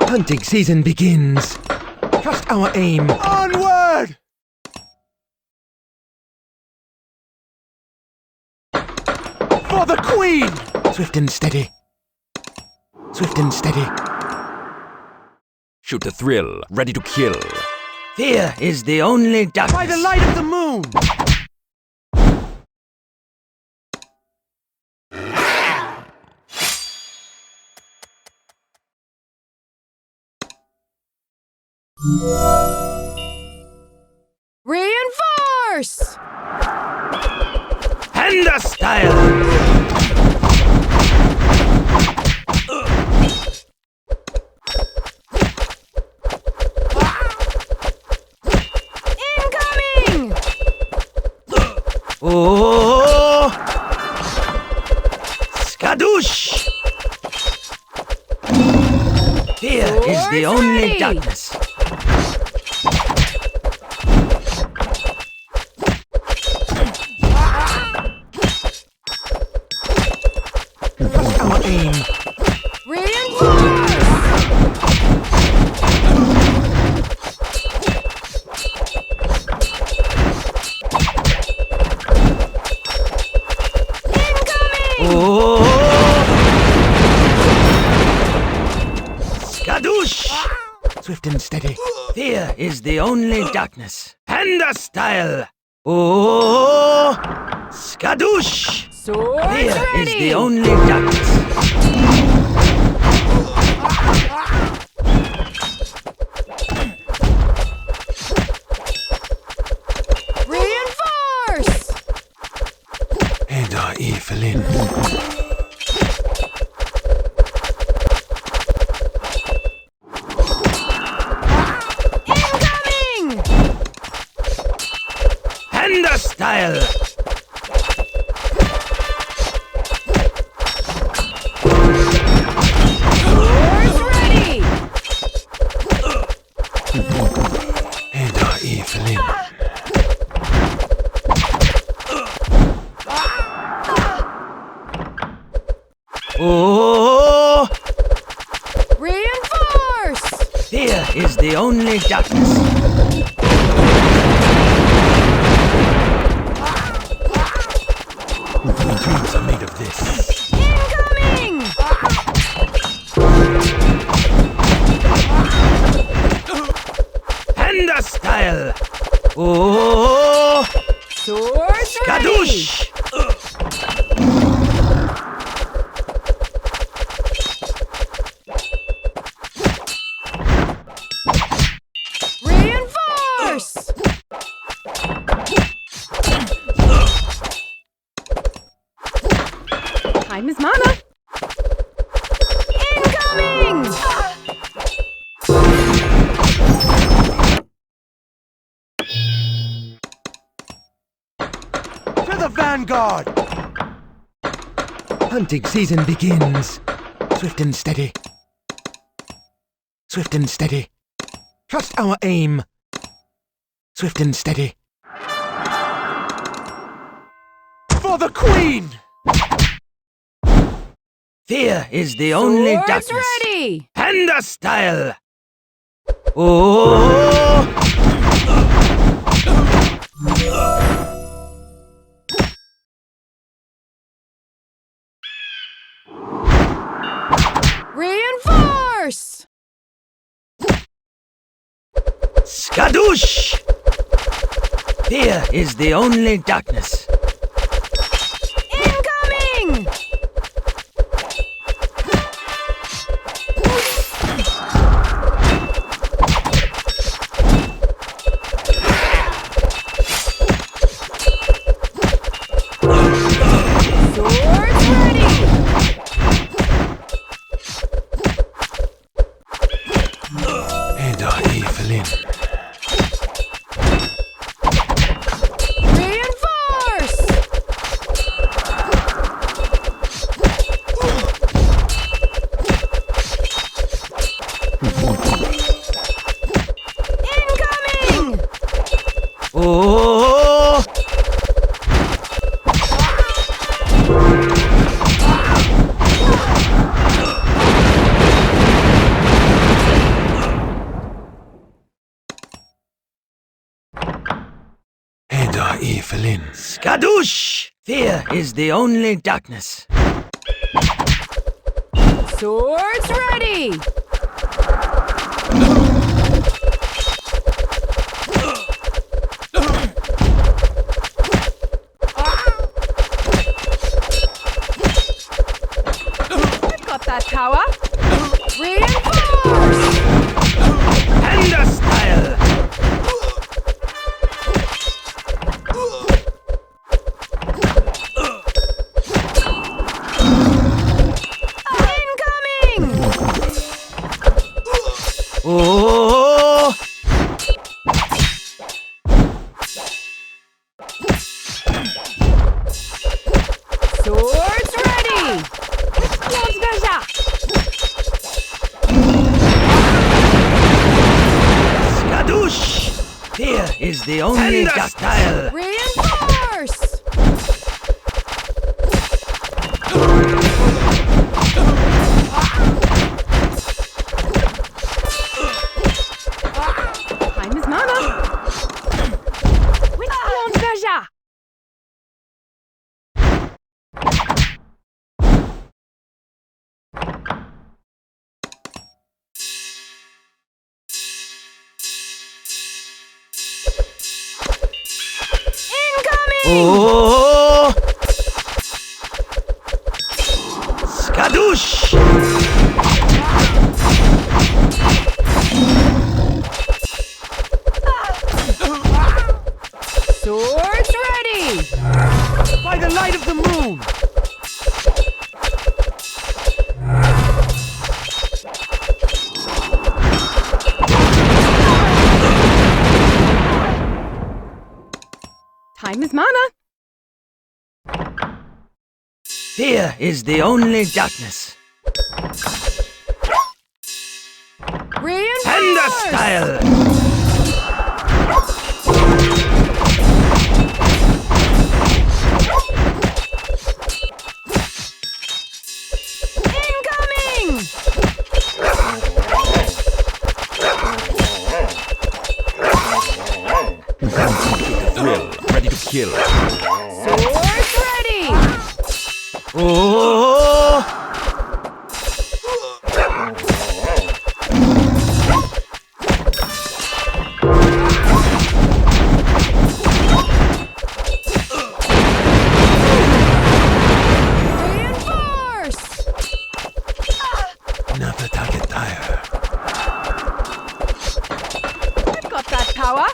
Hunting season begins. Trust our aim. Onward! For the Queen! Swift and steady. Swift and steady. Shoot the thrill, ready to kill. Fear is the only darkness. By the light of the moon! Reinforce! Hand style! Incoming! Oh! Skadoosh! Fear is the only ready. darkness. Trust our aim. Reinforce! Incoming! Oh! Skadoosh! Swift and steady. Fear is the only darkness. Hand style! Oh! Skadoosh! Swords Fear ready! is the only darkness. Reinforce! Eda Evelyn. Incoming! Hand style! Swords ready! Eda Evelyn. Oh! Reinforce! Fear is the only darkness. My dreams are made of this. Incoming! Hand style! Oh! Swords ready! Skadoosh! Reinforce! Time is mana. Incoming! To the vanguard! Hunting season begins. Swift and steady. Swift and steady. Trust our aim. Swift and steady. For the Queen! Fear is the only Swords darkness. ready! Hand style! Oh! Reinforce! Skadoosh! Fear is the only darkness. Incoming! Swords ready! Eda Evelyn. Reinforce! Skadoosh! Fear is the only darkness. Swords ready! I've got that power! Reinforce! Panda style! Incoming! Oh! Swords ready! Rozgarza! Skadoosh! Fear is the only darkness. Style! Reinforce! Time is mana! Rozgarza! Incoming! Oh! Skadoosh! Swords ready! By the light of the moon! Time is mana! Fear is the only darkness. Reinforce! Panda style! Incoming! Thrill, ready to kill. Swords ready! Oh! Reinforce! Never target tire. I've got that power!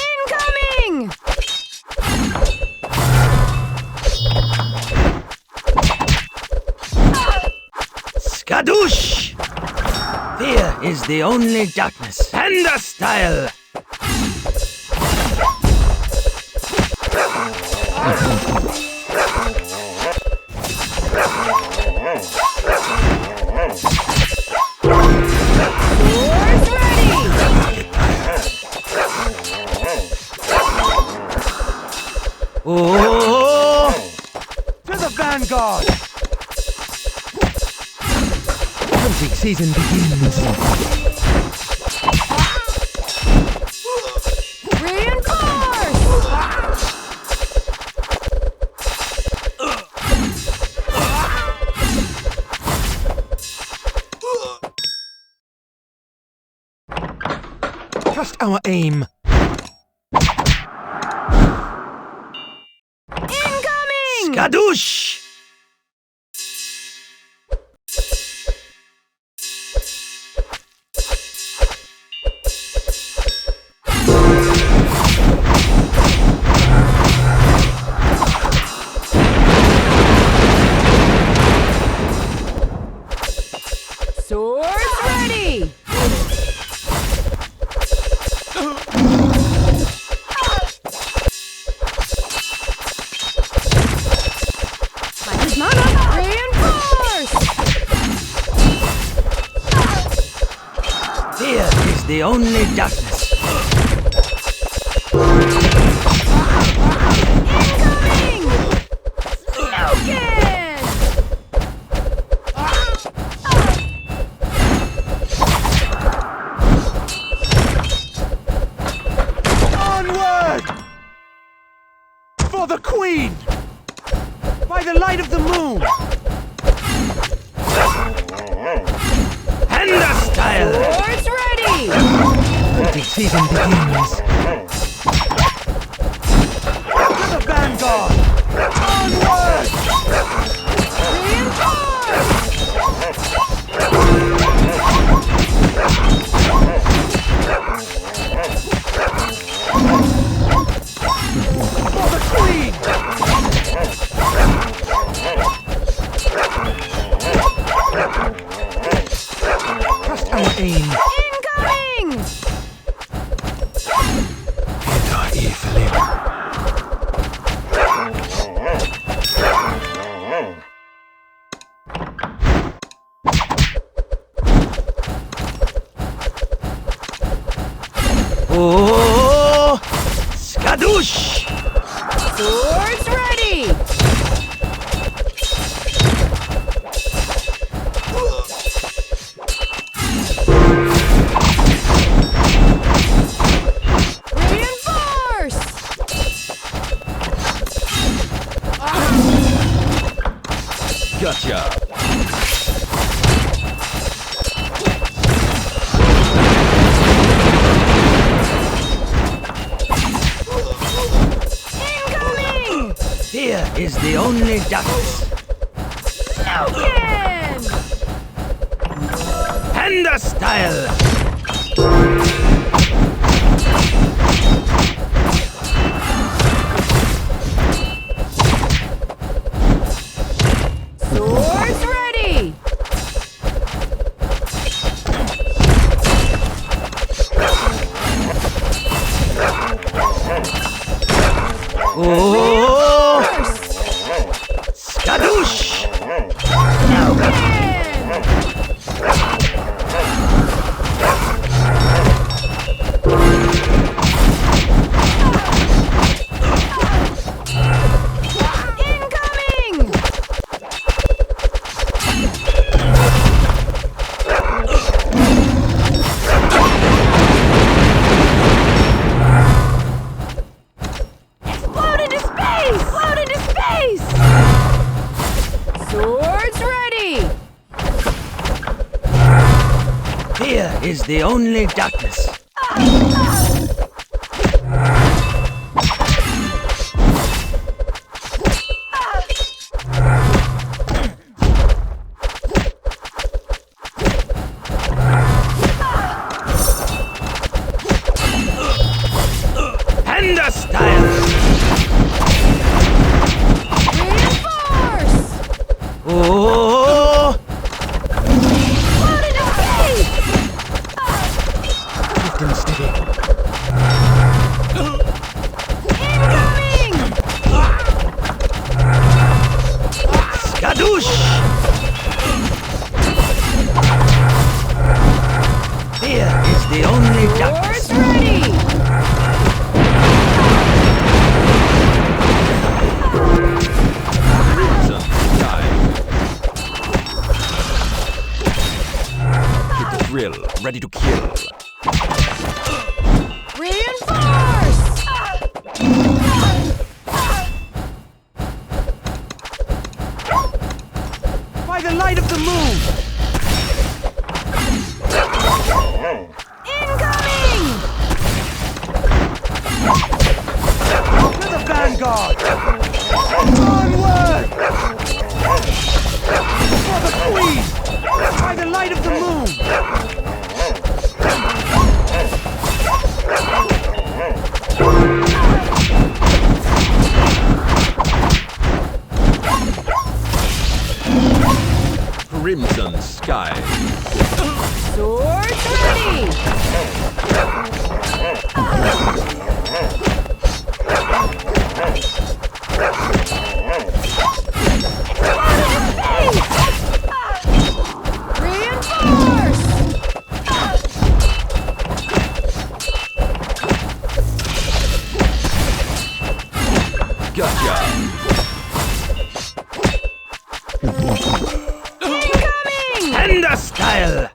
Incoming! Skadoosh! Fear is the only darkness. Panda style! Swords ready! Oh! To the vanguard! Hunting season begins. Reinforce! Trust our aim. Incoming! Skadoosh! Swords ready! Time is mana! Reinforce! Fear is the only darkness. Incoming! Snoken! For the Queen! By the light of the moon! And the style! Swords ready! Hunting season begins. To the vanguard! Onward! For the Queen! Trust our aim. Incoming! Peter Evelyn. Oh! Skadoosh! Swords ready! Reinforce! Gotcha. Incoming! Fear is the only darkness. Again! And the style! Swords ready! Oh! First! Skadoosh! Again! Incoming! Explode into space! Explode into space! Swords ready! Fear is the only darkness. And the style! Reinforce! Oh! Explode into space! Swift and steady. Incoming! Skadoosh! Fear is the only darkness. Swords ready! Crimson sky. Hit the thrill, ready to kill. Reinforce! By the light of the moon! Incoming! To the vanguard! Onward! For the Queen! By the light of the moon! Crimson sky. Swords ready! Reinforce! Gotcha. Incoming! And the style!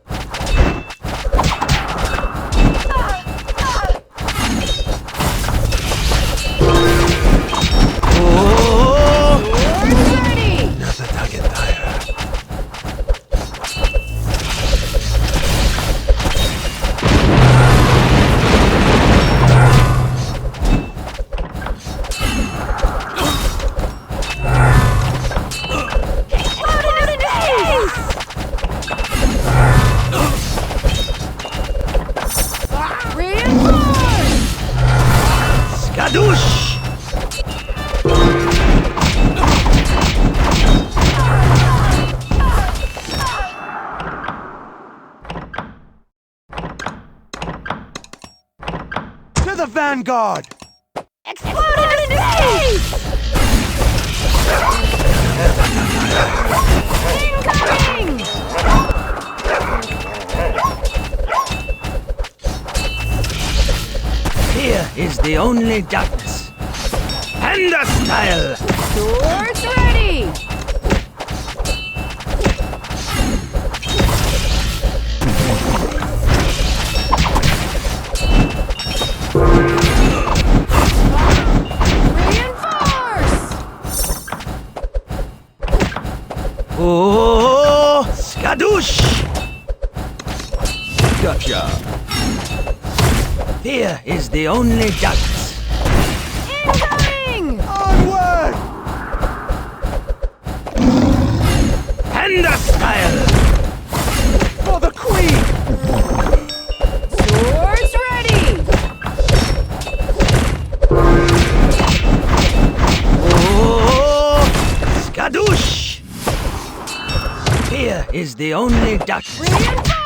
To the vanguard! Exploded in space! Incoming! Here is the only darkness. Panda style! Swords ready! Reinforce! Oh, skadoosh! Gotcha. Here is the only darkness. Incoming! Onward! Panda style! For the Queen! Swords ready! Oh, skadoosh! Here is the only darkness. Reinforce!